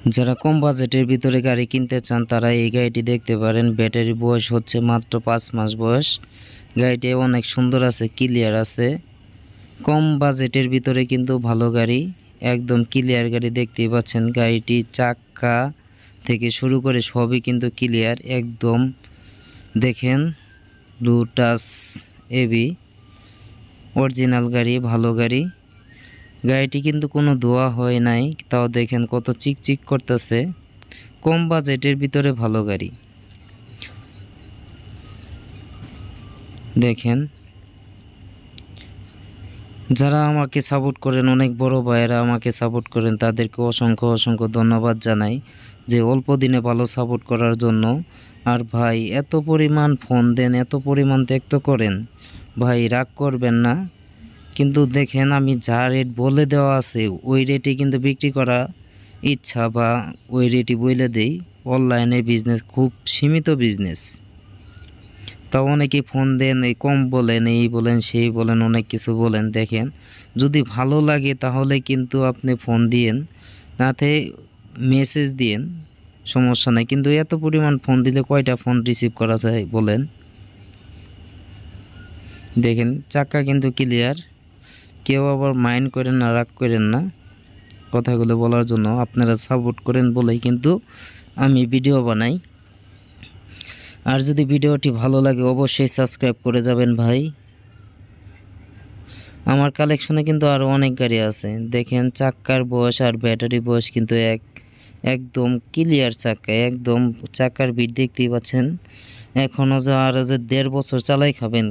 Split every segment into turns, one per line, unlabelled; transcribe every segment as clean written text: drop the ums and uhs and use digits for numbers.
যারা কম বাজেটের ভিতরে গাড়ি কিনতে চান তারা এই গাড়িটি দেখতে পারেন। ব্যাটারি বয়স হচ্ছে মাত্র 5 মাস বয়স। গাড়িটি অনেক সুন্দর আছে, ক্লিয়ার আছে। কম বাজেটের ভিতরে কিন্তু ভালো গাড়ি, একদম ক্লিয়ার গাড়ি দেখতেই পাচ্ছেন। গাড়িটি চাকা থেকে শুরু করে সবই কিন্তু ক্লিয়ার একদম। দেখেন ব্লু টাচ এবি অরিজিনাল গাড়ি, ভালো গাড়ি। গাড়িটি কিন্তু কোনো ধোয়া হয় নাই, তাও দেখেন কত চিকচিক করতেছে। কম বাজেটের ভিতরে ভালো গাড়ি দেখেন। যারা আমাকে সাপোর্ট করেন, অনেক বড় ভাইয়েরা আমাকে সাপোর্ট করেন, তাদেরকে অসংখ্য অসংখ্য ধন্যবাদ জানাই যে অল্প দিনে ভালো সাপোর্ট করার জন্য। আর ভাই এত পরিমাণ ফোন দেন, এত পরিমাণ ত্যাক্ত করেন, ভাই রাগ করবেন না। কিন্তু দেখেন আমি যা রেট বলে দেওয়া আছে ওই রেটে কিন্তু বিক্রি করা ইচ্ছা, বা ওই রেটই বলে দেই। অনলাইনে বিজনেস খুব সীমিত বিজনেস, তাও অনেকে ফোন দেন, এই কম বলেন, এই বলেন, সেই বলেন, অনেক কিছু বলেন। দেখেন যদি ভালো লাগে তাহলে কিন্তু আপনি ফোন দিয়েন, তাতে মেসেজ দিয়েন, সমস্যা নাই। কিন্তু এত পরিমাণ ফোন দিলে কয়টা ফোন রিসিভ করা যায় বলেন। দেখেন চাকা কিন্তু ক্লিয়ার, কেউ আবার মাইন্ড করেন না, রাগ করেন না কথাগুলো বলার জন্য। আপনারা সাপোর্ট করেন বলেই কিন্তু আমি ভিডিও বানাই। আর যদি ভিডিওটি ভালো লাগে অবশ্যই সাবস্ক্রাইব করে যাবেন ভাই। আমার কালেকশনে কিন্তু আরও অনেক গাড়ি আছে। দেখেন চাক্কার বয়স আর ব্যাটারি বয়স কিন্তু একদম ক্লিয়ার চাক্কা, একদম চাক্কার বিট দেখতেই পাচ্ছেন। এখনও যে আরও যে 1.5 বছর চালাই খাবেন,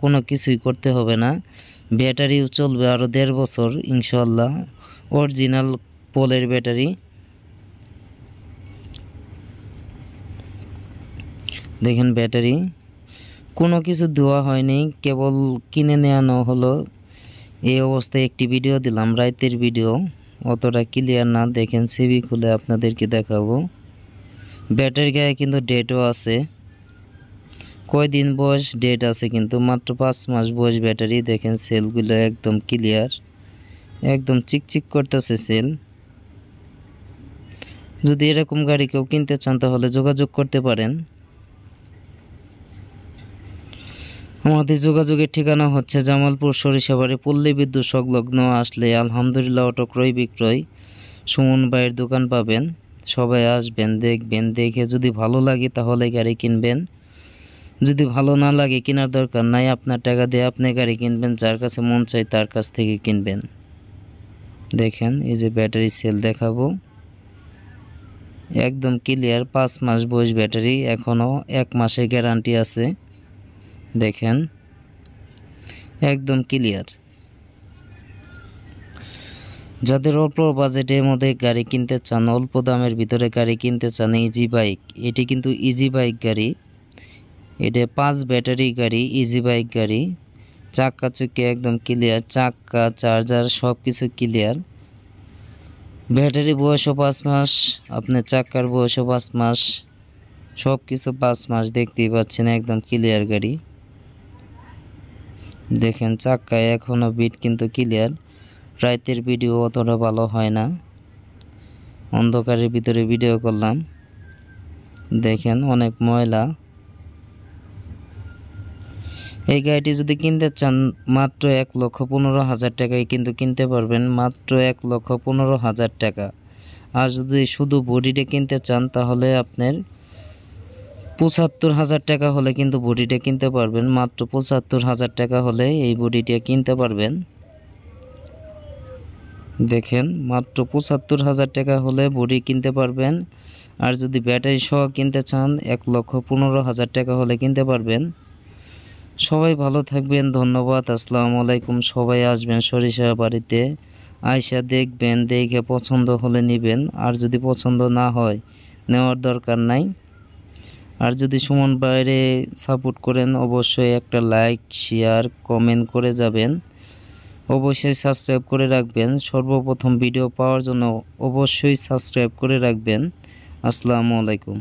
কোনো কিছুই করতে হবে না। ব্যাটারিও চলবে আরও 1.5 বছর ইনশাল্লাহ। অরিজিনাল পোলের ব্যাটারি। দেখেন ব্যাটারি কোনো কিছু ধোয়া হয়নি, কেবল কিনে নেওয়ানো হলো। এই অবস্থায় একটি ভিডিও দিলাম, রাতের ভিডিও, অতটা ক্লিয়ার না। দেখেন সিবি খুলে আপনাদেরকে দেখাবো। ব্যাটারি গায়ে কিন্তু ডেটও আছে, কয়দিন বয়স ডেট আছে, কিন্তু মাত্র 5 মাস বয়স ব্যাটারি। দেখেন সেলগুলো একদম ক্লিয়ার, একদম চিকচিক করতেছে সেল। যদি এরকম গাড়ি কেউ কিনতে চান তাহলে যোগাযোগ করতে পারেন। আমাদের যোগাযোগের ঠিকানা হচ্ছে জামালপুর সরিষাবাড়ি পল্লী বিদ্যুৎ সংলগ্ন আসলে আলহামদুলিল্লাহ অটো ক্রয় বিক্রয় সুমন ভাইয়ের দোকান পাবেন। সবাই আসবেন, দেখবেন, দেখে যদি ভালো লাগে তাহলে গাড়ি কিনবেন। যদি ভালো না লাগে কেনার দরকার নাই, আপনার টাকা দিয়ে আপনি গাড়ি কিনবেন, যার কাছে মন চাই তার কাছ থেকে কিনবেন। দেখেন এই যে ব্যাটারি সেল দেখাবো, একদম ক্লিয়ার। 5 মাস বয়স ব্যাটারি, এখনও 1 মাসের গ্যারান্টি আছে। দেখেন একদম ক্লিয়ার। যাদের অল্প বাজেটের মধ্যে গাড়ি কিনতে চান, অল্প দামের ভিতরে গাড়ি কিনতে চান, ইজি বাইক, এটি কিন্তু ইজি বাইক গাড়ি। এটা 5 ব্যাটারি গাড়ি, ইজি বাইক গাড়ি। চাক্কা চুক্কি একদম ক্লিয়ার, চাক্কা চার্জার সব কিছু ক্লিয়ার। ব্যাটারি বয়সও 5 মাস, আপনার চাক্কার বয়সও 5 মাস, সব কিছু 5 মাস। দেখতেই পাচ্ছেন একদম ক্লিয়ার গাড়ি। দেখেন চাক্কায় এখনও বিট কিন্তু ক্লিয়ার। রাতের ভিডিও অতটা ভালো হয় না, অন্ধকারের ভিতরে ভিডিও করলাম। দেখেন অনেক ময়লা। এই গাড়িটি যদি কিনতে চান মাত্র 1,15,000 টাকায় কিন্তু কিনতে পারবেন, মাত্র 1,15,000 টাকা। আর যদি শুধু বডিটা কিনতে চান তাহলে আপনার 75,000 টাকা হলে কিন্তু বডিটা কিনতে পারবেন। মাত্র 75,000 টাকা হলে এই বডিটা কিনতে পারবেন। দেখেন মাত্র 75,000 টাকা হলে বডি কিনতে পারবেন। আর যদি ব্যাটারি সহ কিনতে চান 1,15,000 টাকা হলে কিনতে পারবেন। সবাই ভালো থাকবেন, ধন্যবাদ, আসসালামু আলাইকুম। সবাই আসবেন সরিষাবাড়িতে, আয়সা দেখবেন, দেখে পছন্দ হলে নেবেন। আর যদি পছন্দ না হয় নেওয়ার দরকার নাই। আর যদি সুমন ভাইরে সাপোর্ট করেন অবশ্যই একটা লাইক, শেয়ার, কমেন্ট করে যাবেন। অবশ্যই সাবস্ক্রাইব করে রাখবেন। সর্বপ্রথম ভিডিও পাওয়ার জন্য অবশ্যই সাবস্ক্রাইব করে রাখবেন। আসসালামু আলাইকুম।